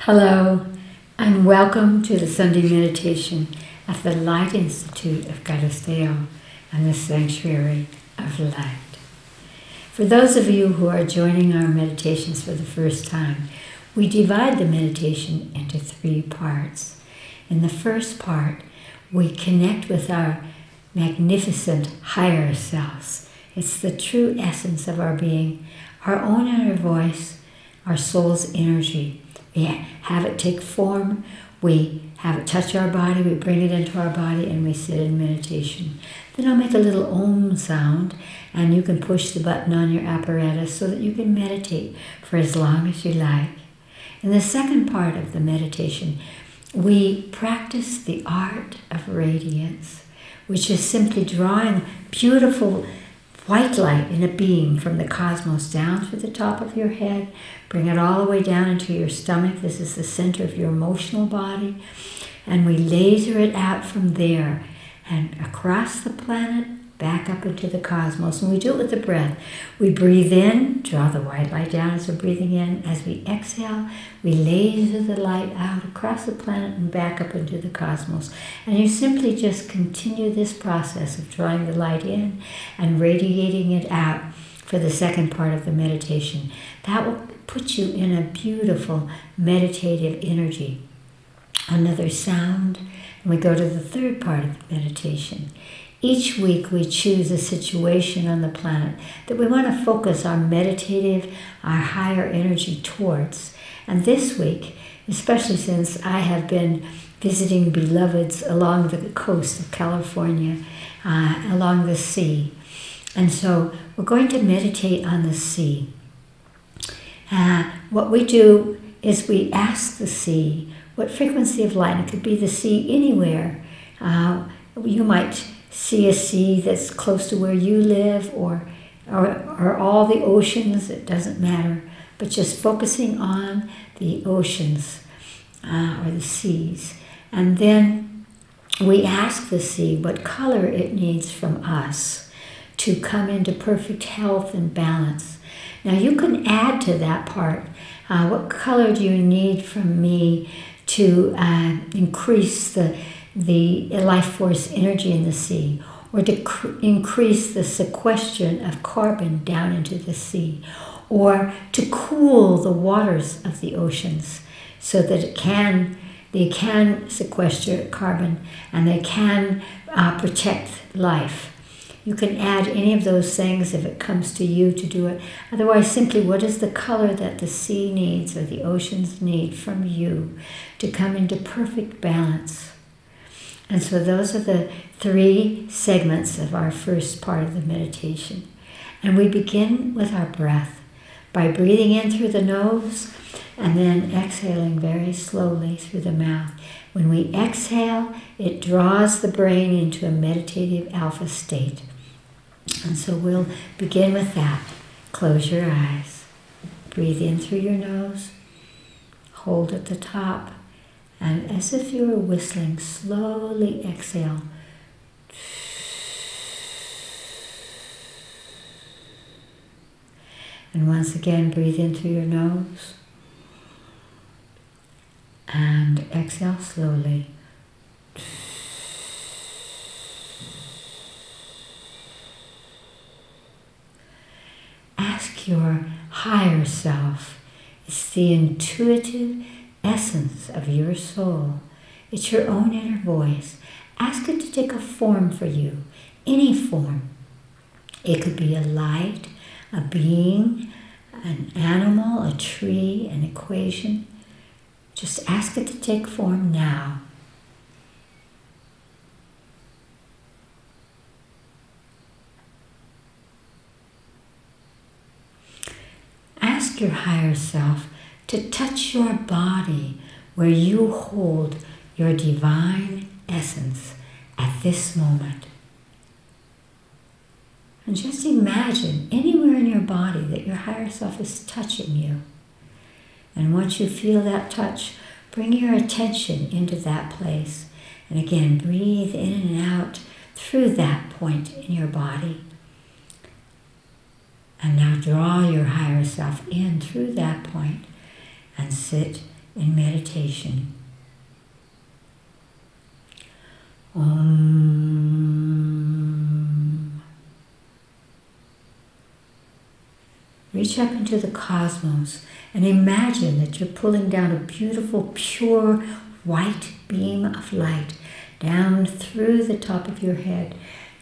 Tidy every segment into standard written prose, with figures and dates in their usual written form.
Hello, and welcome to the Sunday meditation at the Light Institute of Galisteo and the Sanctuary of Light. For those of you who are joining our meditations for the first time, we divide the meditation into 3 parts. In the first part, we connect with our magnificent higher selves. It's the true essence of our being, our own inner voice, our soul's energy. We have it take form, we have it touch our body, we bring it into our body, and we sit in meditation. Then I'll make a little Om sound, and you can push the button on your apparatus so that you can meditate for as long as you like. In the second part of the meditation, we practice the art of radiance, which is simply drawing beautiful white light in a beam from the cosmos down through the top of your head, bring it all the way down into your stomach. This is the center of your emotional body. And we laser it out from there and across the planet, back up into the cosmos. And we do it with the breath. We breathe in, draw the white light down as we're breathing in. As we exhale, we laser the light out across the planet and back up into the cosmos. And you simply just continue this process of drawing the light in and radiating it out for the second part of the meditation. That will put you in a beautiful meditative energy. Another sound, and we go to the third part of the meditation. Each week we choose a situation on the planet that we want to focus our meditative, our higher energy towards. And this week, especially since I have been visiting beloveds along the coast of California, along the sea. And so we're going to meditate on the sea. What we do is we ask the sea what frequency of light. It could be the sea anywhere. You might see a sea that's close to where you live, or all the oceans. It doesn't matter, but just focusing on the oceans or the seas. And then we ask the sea what color it needs from us to come into perfect health and balance. Now you can add to that part, what color do you need from me to increase the life force energy in the sea, or to increase the sequestration of carbon down into the sea, or to cool the waters of the oceans so that they can sequester carbon and they can protect life. You can add any of those things if it comes to you to do it. Otherwise, simply what is the color that the sea needs or the oceans need from you to come into perfect balance. And so those are the 3 segments of our first part of the meditation. And we begin with our breath by breathing in through the nose and then exhaling very slowly through the mouth. When we exhale, it draws the brain into a meditative alpha state. And so we'll begin with that. Close your eyes. Breathe in through your nose. Hold at the top. And as if you were whistling, slowly exhale. And once again, breathe in through your nose. And exhale slowly. Ask your higher self. It's the intuitive essence of your soul. It's your own inner voice. Ask it to take a form for you, any form. It could be a light, a being, an animal, a tree, an equation. Just ask it to take form now. Ask your higher self to touch your body where you hold your divine essence at this moment. And just imagine anywhere in your body that your higher self is touching you. And once you feel that touch, bring your attention into that place. And again, breathe in and out through that point in your body. And now draw your higher self in through that point and sit in meditation. Om. Reach up into the cosmos and imagine that you're pulling down a beautiful, pure, white beam of light down through the top of your head,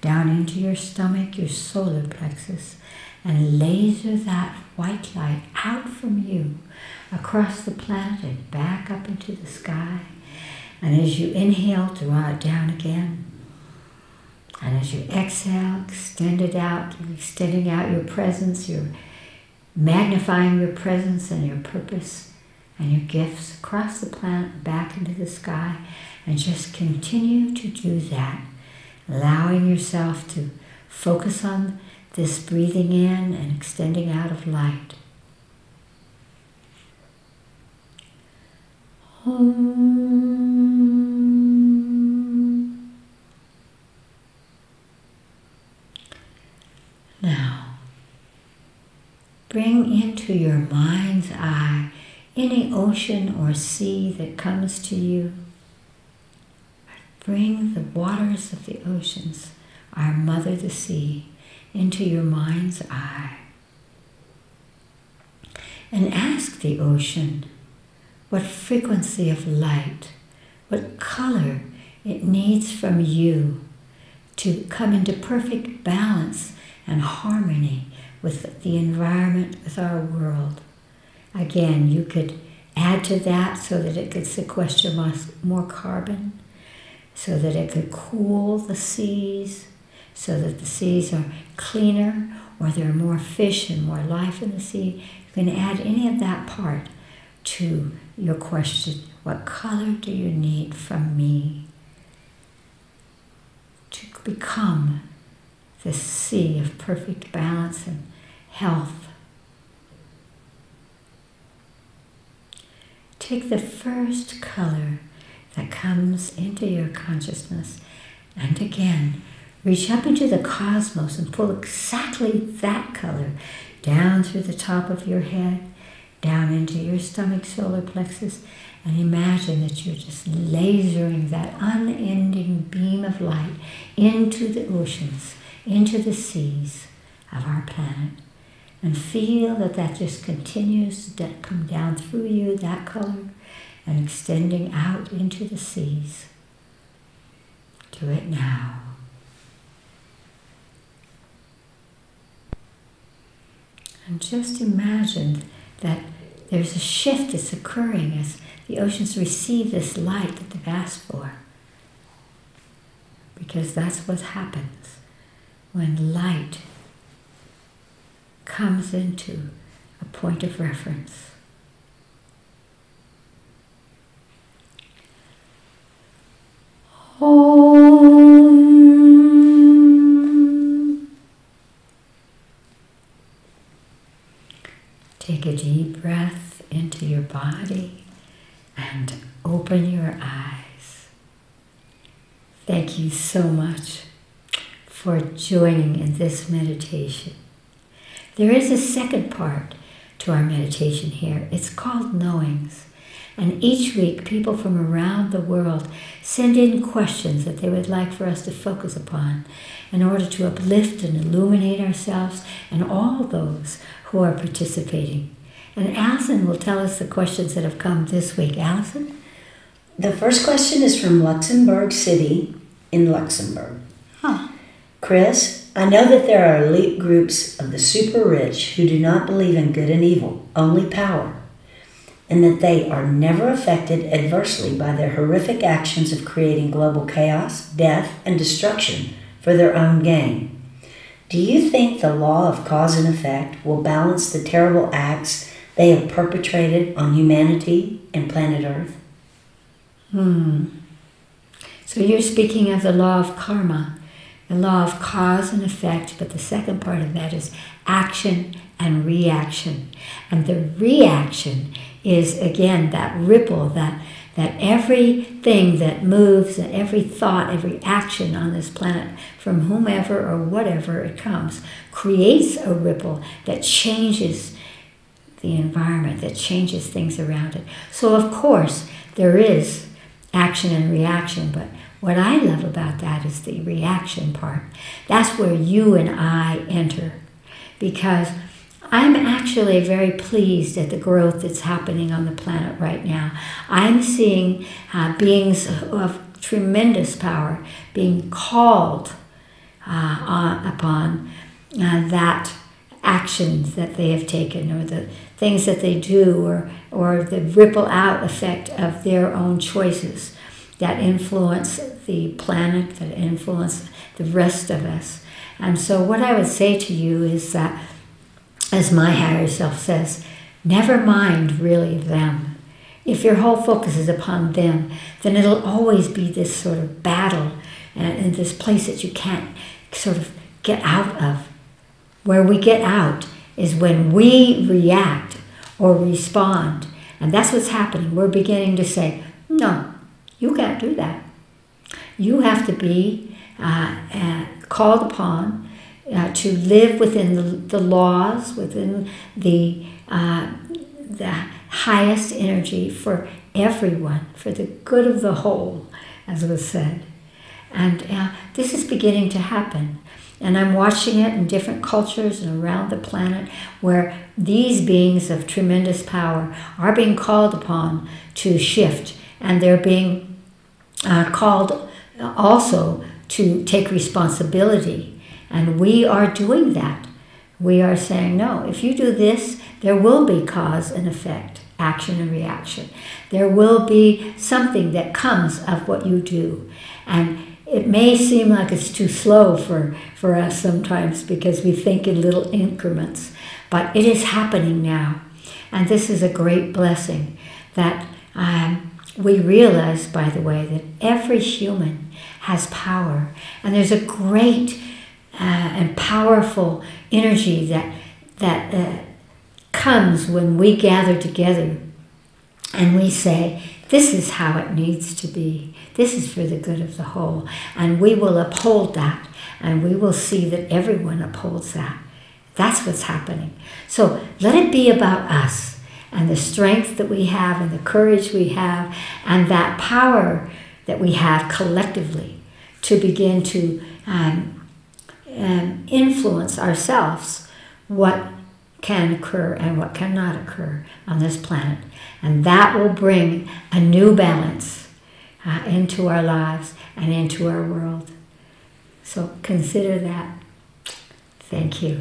down into your stomach, your solar plexus, and laser that white light out from you across the planet and back up into the sky. And as you inhale, draw it down again. And as you exhale, extend it out, extending out your presence, you're magnifying your presence and your purpose and your gifts across the planet, back into the sky, and just continue to do that, allowing yourself to focus on this breathing in and extending out of light. Now, bring into your mind's eye any ocean or sea that comes to you. Bring the waters of the oceans, our mother the sea, into your mind's eye. And ask the ocean what frequency of light, what color it needs from you to come into perfect balance and harmony with the environment, with our world. Again, you could add to that so that it could sequester more carbon, so that it could cool the seas, so that the seas are cleaner, or there are more fish and more life in the sea. You can add any of that part to your question. What color do you need from me to become this sea of perfect balance and health? Take the first color that comes into your consciousness, and again, reach up into the cosmos and pull exactly that color down through the top of your head, down into your stomach, solar plexus, and imagine that you're just lasering that unending beam of light into the oceans, into the seas of our planet. And feel that that just continues to come down through you, that color, and extending out into the seas. Do it now. And just imagine that there's a shift that's occurring as the oceans receive this light that they've asked for. Because that's what happens when light comes into a point of reference. Om. Take a deep breath into your body and open your eyes. Thank you so much for joining in this meditation. There is a second part to our meditation here. It's called Knowings. And each week, people from around the world send in questions that they would like for us to focus upon in order to uplift and illuminate ourselves and all those who are participating. And Allison will tell us the questions that have come this week. Allison? The first question is from Luxembourg City in Luxembourg. Chris, I know that there are elite groups of the super rich who do not believe in good and evil, only power, and that they are never affected adversely by their horrific actions of creating global chaos, death, and destruction for their own gain. Do you think the law of cause and effect will balance the terrible acts they have perpetrated on humanity and planet Earth? So you're speaking of the law of karma, the law of cause and effect, but the second part of that is action and reaction. And the reaction is, again, that ripple, that everything that moves, and every thought, every action on this planet, from whomever or whatever it comes, creates a ripple that changes the environment, that changes things around it. So of course there is action and reaction, but what I love about that is the reaction part. That's where you and I enter, because I'm actually very pleased at the growth that's happening on the planet right now. I'm seeing beings of tremendous power being called upon that actions that they have taken, or the things that they do, or the ripple out effect of their own choices that influence the planet, that influence the rest of us. And so what I would say to you is that, as my higher self says, never mind really them. If your whole focus is upon them, then it'll always be this sort of battle and this place that you can't sort of get out of. Where we get out is when we react or respond. And that's what's happening. We're beginning to say, no, you can't do that. You have to be called upon to live within the laws, within the highest energy for everyone, for the good of the whole, as was said. And this is beginning to happen. And I'm watching it in different cultures and around the planet, where these beings of tremendous power are being called upon to shift. And they're being called also to take responsibility. And we are doing that. We are saying, no, if you do this, there will be cause and effect, action and reaction. There will be something that comes of what you do. And it may seem like it's too slow for us sometimes, because we think in little increments, but it is happening now. And this is a great blessing that we realize, by the way, that every human has power. And there's a great and powerful energy that comes when we gather together and we say, this is how it needs to be. This is for the good of the whole. And we will uphold that. And we will see that everyone upholds that. That's what's happening. So let it be about us and the strength that we have and the courage we have and that power that we have collectively to begin to influence ourselves what can occur and what cannot occur on this planet. And that will bring a new balance into our lives and into our world. So consider that. Thank you.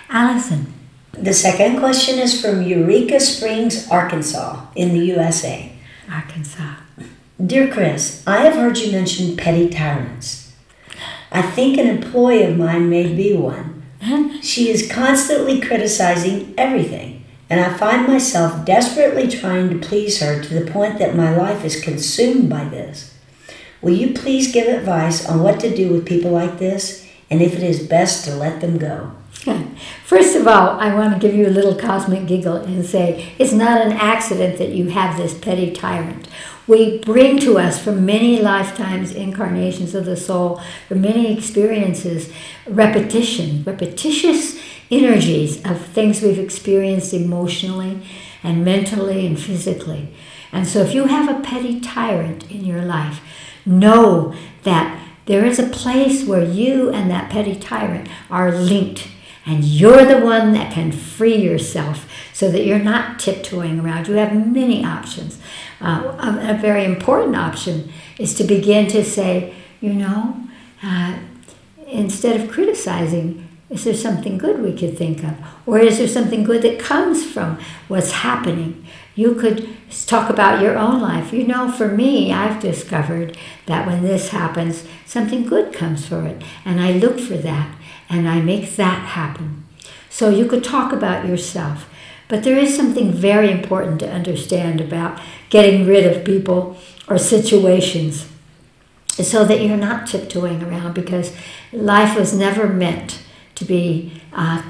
Allison. The second question is from Eureka Springs, Arkansas, in the U.S.A. Arkansas. Dear Chris, I have heard you mention petty tyrants. I think an employee of mine may be one. She is constantly criticizing everything, and I find myself desperately trying to please her to the point that my life is consumed by this. Will you please give advice on what to do with people like this, and if it is best to let them go? First of all, I want to give you a little cosmic giggle and say it's not an accident that you have this petty tyrant. We bring to us from many lifetimes, incarnations of the soul, from many experiences, repetitious energies of things we've experienced emotionally and mentally and physically. And so if you have a petty tyrant in your life, know that there is a place where you and that petty tyrant are linked. And you're the one that can free yourself so that you're not tiptoeing around. You have many options. A very important option is to begin to say, instead of criticizing, is there something good we could think of? Or is there something good that comes from what's happening? You could talk about your own life. For me, I've discovered that when this happens, something good comes for it. And I look for that. And I make that happen. So you could talk about yourself. But there is something very important to understand about getting rid of people or situations so that you're not tiptoeing around, because life was never meant to be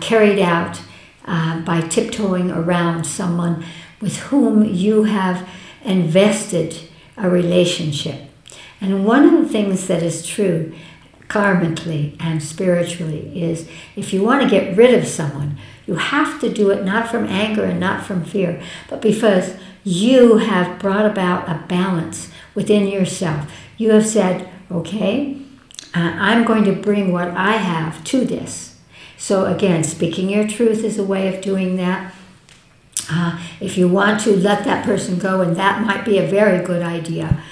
carried out by tiptoeing around someone with whom you have invested a relationship. And one of the things that is true, karmically and spiritually, is if you want to get rid of someone, you have to do it not from anger and not from fear, but because you have brought about a balance within yourself. You have said, okay, I'm going to bring what I have to this. So again, speaking your truth is a way of doing that. If you want to let that person go, and that might be a very good idea.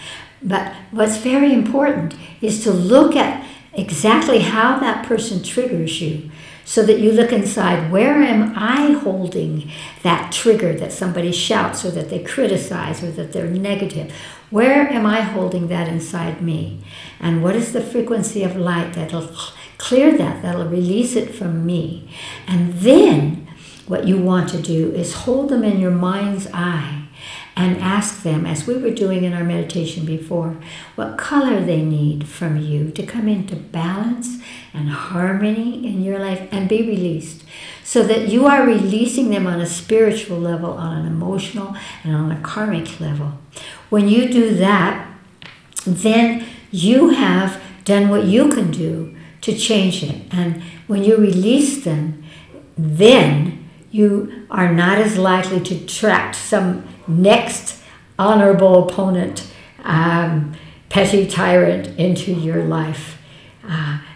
But what's very important is to look at exactly how that person triggers you, so that you look inside, where am I holding that trigger that somebody shouts, or that they criticize, or that they're negative? Where am I holding that inside me? And what is the frequency of light that'll clear that, that'll release it from me? And then what you want to do is hold them in your mind's eye and ask them, as we were doing in our meditation before, what color they need from you to come into balance and harmony in your life and be released. So that you are releasing them on a spiritual level, on an emotional, and on a karmic level. When you do that, then you have done what you can do to change it. And when you release them, then you are not as likely to attract some next honorable opponent, petty tyrant into your life.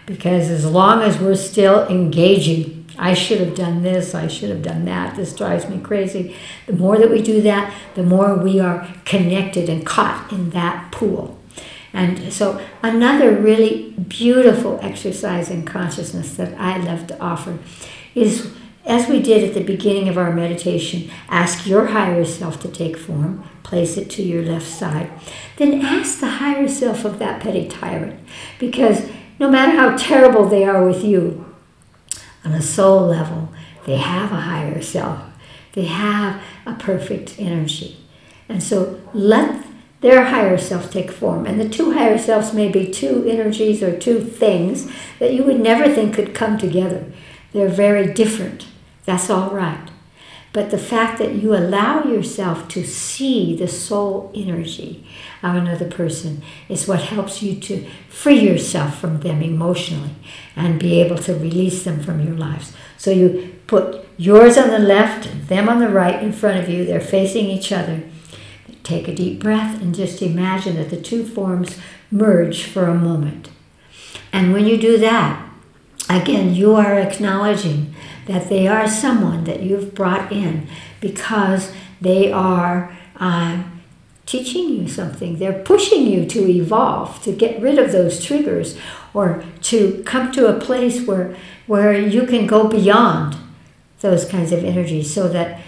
Because as long as we're still engaging, I should have done this, I should have done that, this drives me crazy. The more that we do that, the more we are connected and caught in that pool. And so another really beautiful exercise in consciousness that I love to offer is, as we did at the beginning of our meditation, ask your higher self to take form, place it to your left side. Then ask the higher self of that petty tyrant, because no matter how terrible they are with you, on a soul level, they have a higher self. They have a perfect energy. And so let their higher self take form. And the two higher selves may be two energies or two things that you would never think could come together. They're very different. That's all right. But the fact that you allow yourself to see the soul energy of another person is what helps you to free yourself from them emotionally and be able to release them from your lives. So you put yours on the left, them on the right in front of you. They're facing each other. Take a deep breath and just imagine that the two forms merge for a moment. And when you do that, again, you are acknowledging that they are someone that you've brought in because they are teaching you something. They're pushing you to evolve, to get rid of those triggers, or to come to a place where you can go beyond those kinds of energies, so that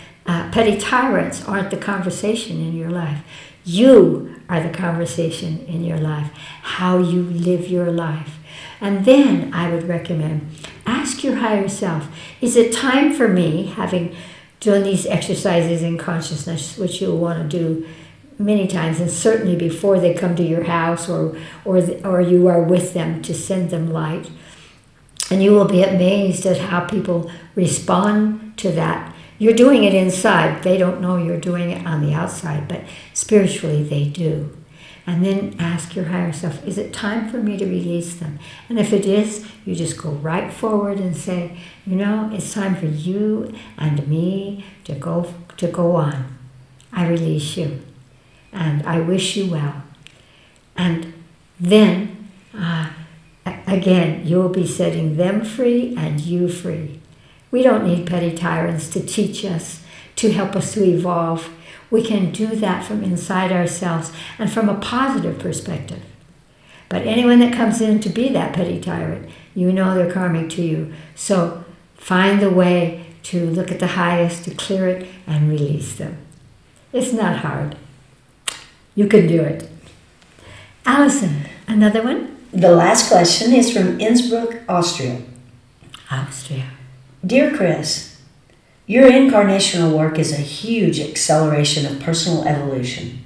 petty tyrants aren't the conversation in your life. You are the conversation in your life, how you live your life. And then I would recommend, ask your higher self, is it time for me, having done these exercises in consciousness, which you'll want to do many times, and certainly before they come to your house or you are with them, to send them light. And you will be amazed at how people respond to that. You're doing it inside. They don't know you're doing it on the outside, but spiritually they do. And then ask your higher self, is it time for me to release them? And if it is, you just go right forward and say, you know, it's time for you and me to go on. I release you. And I wish you well. And then, again, you will be setting them free and you free. We don't need petty tyrants to teach us, to help us to evolve. We can do that from inside ourselves and from a positive perspective. But anyone that comes in to be that petty tyrant, you know they're karmic to you. So find the way to look at the highest, to clear it, and release them. It's not hard. You can do it. Allison, another one? The last question is from Innsbruck, Austria. Austria. Dear Chris, your incarnational work is a huge acceleration of personal evolution.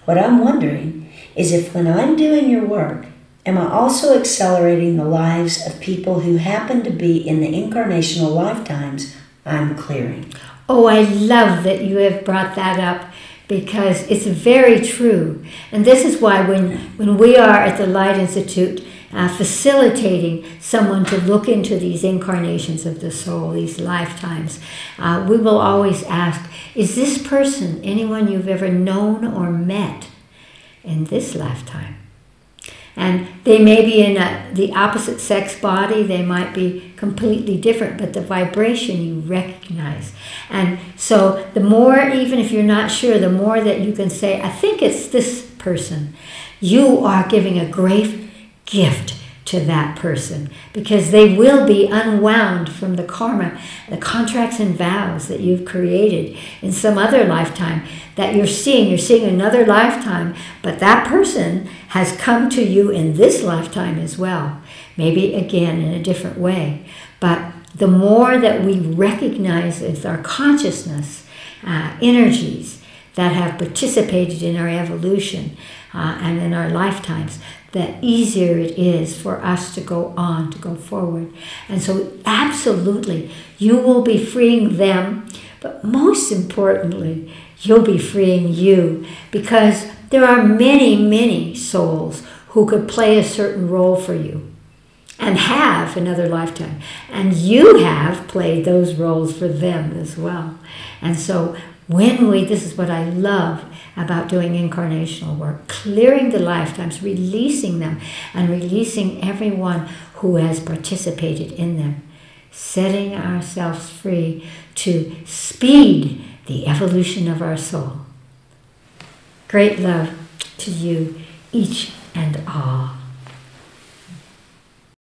What I'm wondering is if when I'm doing your work, am I also accelerating the lives of people who happen to be in the incarnational lifetimes I'm clearing? Oh, I love that you have brought that up, because it's very true. And this is why when we are at the Light Institute facilitating someone to look into these incarnations of the soul, these lifetimes, we will always ask, is this person anyone you've ever known or met in this lifetime? And they may be in the opposite sex body, they might be completely different, but the vibration you recognize. And so the more, even if you're not sure, the more that you can say, I think it's this person, you are giving a great gift to that person, because they will be unwound from the karma, the contracts and vows that you've created in some other lifetime that you're seeing. You're seeing another lifetime, but that person has come to you in this lifetime as well, maybe again in a different way. But the more that we recognize with our consciousness energies that have participated in our evolution and in our lifetimes, the easier it is for us to go on, to go forward. And so absolutely, you will be freeing them, but most importantly, you'll be freeing you, because there are many, many souls who could play a certain role for you and have another lifetime. And you have played those roles for them as well. And so when this is what I love about doing incarnational work, clearing the lifetimes, releasing them, and releasing everyone who has participated in them, setting ourselves free to speed the evolution of our soul. Great love to you, each and all.